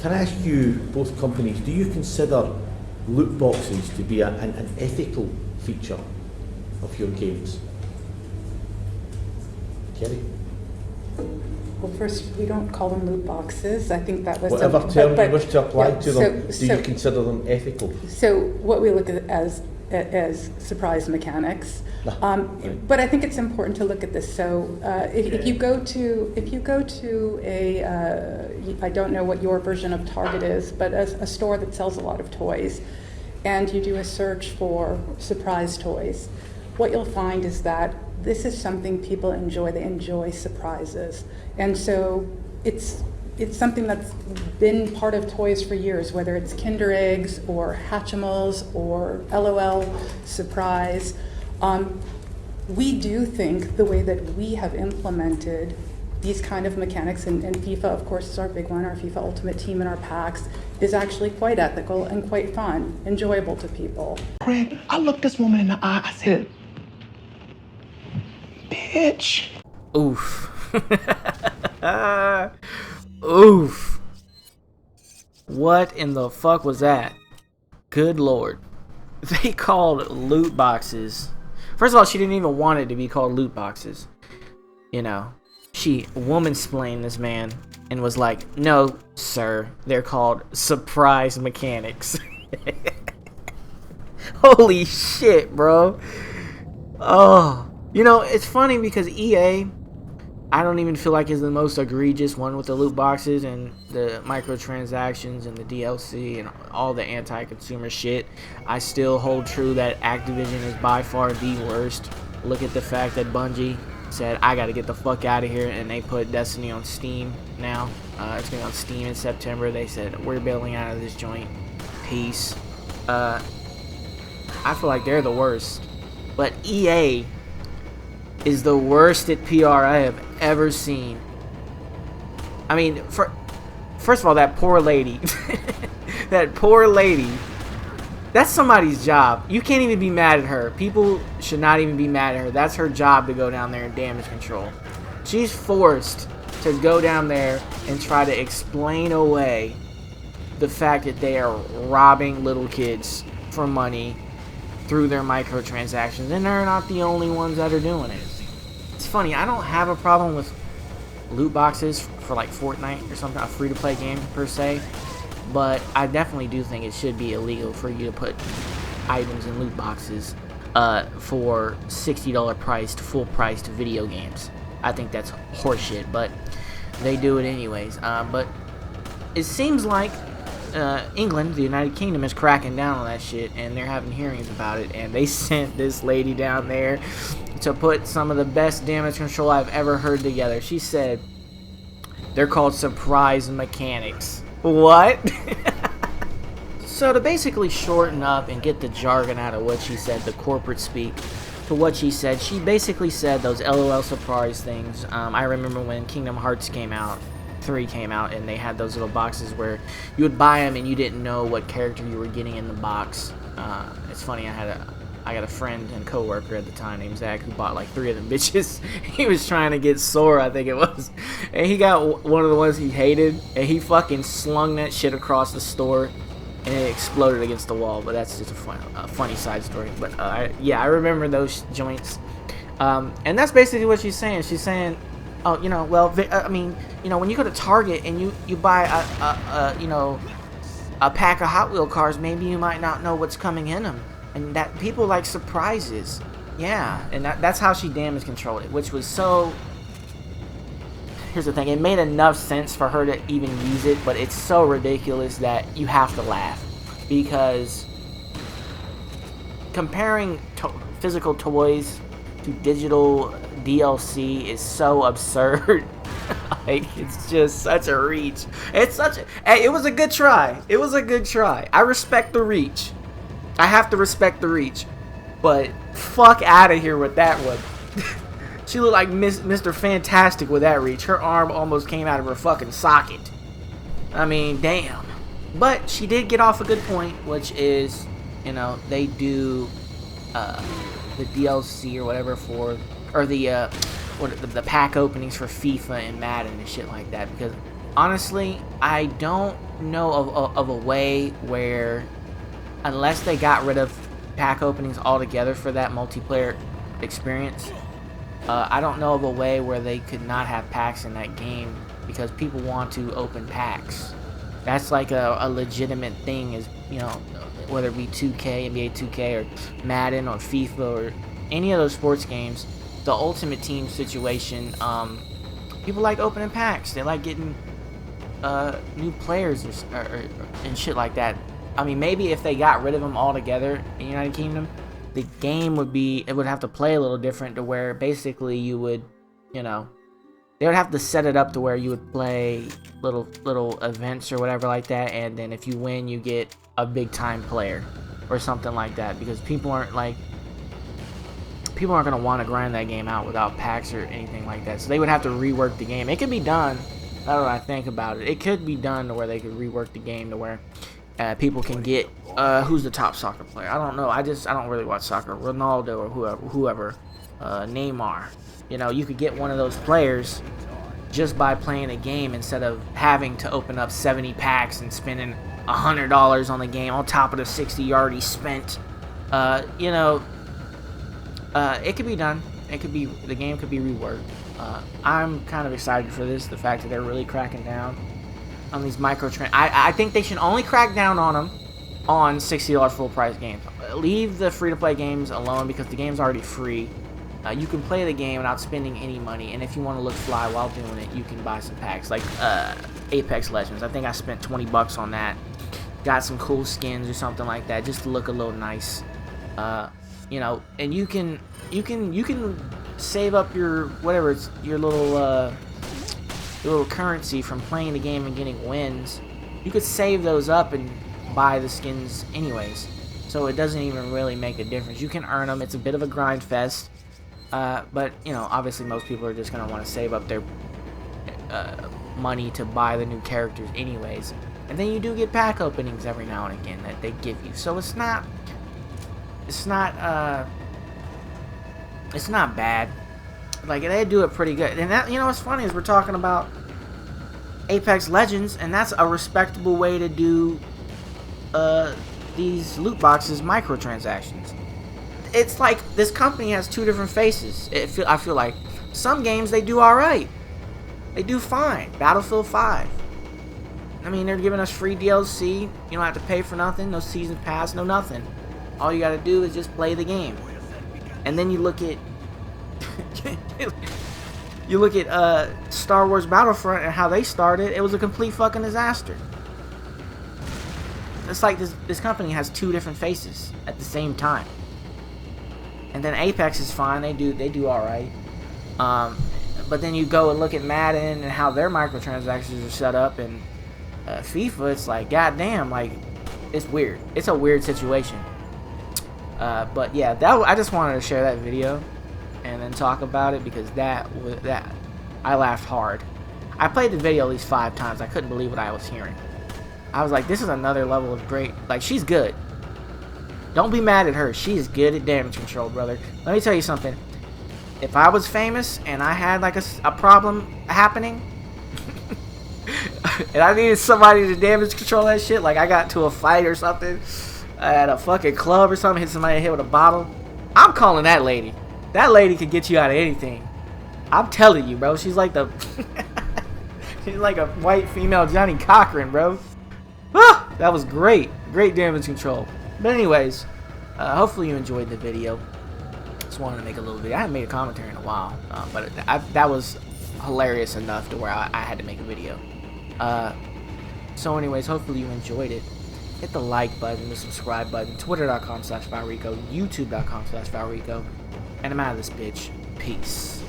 Can I ask you, both companies, do you consider loot boxes to be an ethical feature of your games? Kerry? Well, first, we don't call them loot boxes. I think that was whatever term you wish to apply to them. Do you consider them ethical? So what we look at as surprise mechanics, but I think it's important to look at this. So if you go to a I don't know what your version of Target is, but a store that sells a lot of toys, and you do a search for surprise toys, what you'll find is that this is something people enjoy. They enjoy surprises, and so it's something that's been part of toys for years, whether it's Kinder Eggs or Hatchimals or LOL Surprise. We do think the way that we have implemented these kind of mechanics, and FIFA, of course, is our big one, our FIFA Ultimate Team and our packs, is actually quite ethical and quite fun, enjoyable to people. Craig, I looked this woman in the eye, I said, bitch. Oof. Oof. What in the fuck was that? Good lord. They called loot boxes. First of all, she didn't even want it to be called loot boxes. You know, she woman-splained this man and was like, no, sir, they're called surprise mechanics. Holy shit, bro. Oh. You know, it's funny because EA, I don't even feel like is the most egregious one with the loot boxes and the microtransactions and the DLC and all the anti-consumer shit. I still hold true that Activision is by far the worst. Look at the fact that Bungie said, I gotta get the fuck out of here, and they put Destiny on Steam now. It's gonna be on Steam in September. They said, we're bailing out of this joint. Peace. I feel like they're the worst. But EA is the worst at PR I have ever seen. I mean, first of all, that poor lady, that poor lady, that's somebody's job. You can't even be mad at her. People should not even be mad at her. That's her job to go down there and damage control. She's forced to go down there and try to explain away the fact that they are robbing little kids for money through their microtransactions, and they're not the only ones that are doing it. It's funny, I don't have a problem with loot boxes for like Fortnite or something, a free-to-play game per se, but I definitely do think it should be illegal for you to put items in loot boxes for $60 priced, full-priced video games. I think that's horseshit, but they do it anyways. But it seems like England, the United Kingdom, is cracking down on that shit, and they're having hearings about it, and they sent this lady down there to put some of the best damage control I've ever heard together. She said they're called surprise mechanics. What? So to basically shorten up and get the jargon out of what she said, the corporate speak, to what she basically said those LOL surprise things. I remember when Kingdom Hearts 3 came out, and they had those little boxes where you would buy them and you didn't know what character you were getting in the box. It's funny, I got a friend and coworker at the time named Zach who bought like 3 of them bitches. He was trying to get Sora, I think it was, and he got one of the ones he hated, and he fucking slung that shit across the store, and it exploded against the wall. But that's just a funny side story. But yeah, I remember those joints, and that's basically what she's saying. She's saying, oh, you know, well, I mean, you know, when you go to Target and you buy a pack of Hot Wheel cars, maybe you might not know what's coming in them. And that people like surprises. Yeah, and that's how she damage controlled it, which was so... Here's the thing, it made enough sense for her to even use it, but it's so ridiculous that you have to laugh. Because comparing physical toys to digital DLC is so absurd. Like, it's just such a reach. Hey, it was a good try. It was a good try. I respect the reach. I have to respect the reach, but fuck out of here with that one. She looked like Mr. Fantastic with that reach. Her arm almost came out of her fucking socket. I mean, damn. But she did get off a good point, which is, you know, they do the DLC or whatever for, or the pack openings for FIFA and Madden and shit like that. Because honestly, I don't know of a way where, unless they got rid of pack openings altogether for that multiplayer experience, I don't know of a way where they could not have packs in that game, because people want to open packs. That's like a legitimate thing, is, you know, whether it be 2K, NBA 2K, or Madden, or FIFA, or any of those sports games, the Ultimate Team situation, people like opening packs. They like getting new players and shit like that. I mean, maybe if they got rid of them altogether in the United Kingdom, the game would have to play a little different, to where basically you would, you know, they would have to set it up to where you would play little events or whatever like that, and then if you win, you get a big time player or something like that, because people aren't gonna want to grind that game out without packs or anything like that. So they would have to rework the game. It could be done. That's what I think about it. It could be done to where they could rework the game to where people can get who's the top soccer player. I don't know. I don't really watch soccer. Ronaldo or whoever, Neymar. You know, you could get one of those players just by playing a game, instead of having to open up 70 packs and spending $100 on the game on top of the 60 you already spent. You know, it could be done. The game could be reworked. I'm kind of excited for this. The fact that they're really cracking down on these I think they should only crack down on them on $60 full price games. Leave the free-to-play games alone, because the game's already free. You can play the game without spending any money, and if you want to look fly while doing it, you can buy some packs, like Apex Legends. I think I spent 20 bucks on that. Got some cool skins or something like that, just to look a little nice. You know, and you can save up your whatever, it's your little currency from playing the game and getting wins. You could save those up and buy the skins anyways, so it doesn't even really make a difference. You can earn them. It's a bit of a grind fest, but you know, obviously most people are just gonna want to save up their money to buy the new characters anyways. And then you do get pack openings every now and again that they give you, so it's not bad. Like, they do it pretty good. And that, you know, what's funny is we're talking about Apex Legends, and that's a respectable way to do these loot boxes microtransactions. It's like this company has two different faces. I feel like some games they do all right. They do fine. Battlefield 5. I mean, they're giving us free DLC. You don't have to pay for nothing. No season pass. No nothing. All you got to do is just play the game. And then you look at Star Wars Battlefront and how they started. It was a complete fucking disaster. It's like this company has two different faces at the same time. And then Apex is fine. They do all right. But then you go and look at Madden and how their microtransactions are set up, and FIFA. It's like, goddamn, like, it's weird. It's a weird situation. But yeah, I just wanted to share that video and then talk about it, because that I laughed hard. I played the video at least 5 times. I couldn't believe what I was hearing. I was like, this is another level of great. Like, she's good. Don't be mad at her. She is good at damage control, brother. Let me tell you something. If I was famous and I had like a problem happening and I needed somebody to damage control that shit, like I got to a fight or something at a fucking club or something, hit somebody in the head with a bottle, I'm calling that lady. That lady could get you out of anything. I'm telling you, bro. She's like she's like a white female Johnny Cochran, bro. Ah, that was great. Great damage control. But anyways, hopefully you enjoyed the video. Just wanted to make a little video. I haven't made a commentary in a while, but that was hilarious enough to where I had to make a video. So anyways, hopefully you enjoyed it. Hit the like button, the subscribe button, twitter.com/Valrico, youtube.com/Valrico, and I'm out of this bitch. Peace.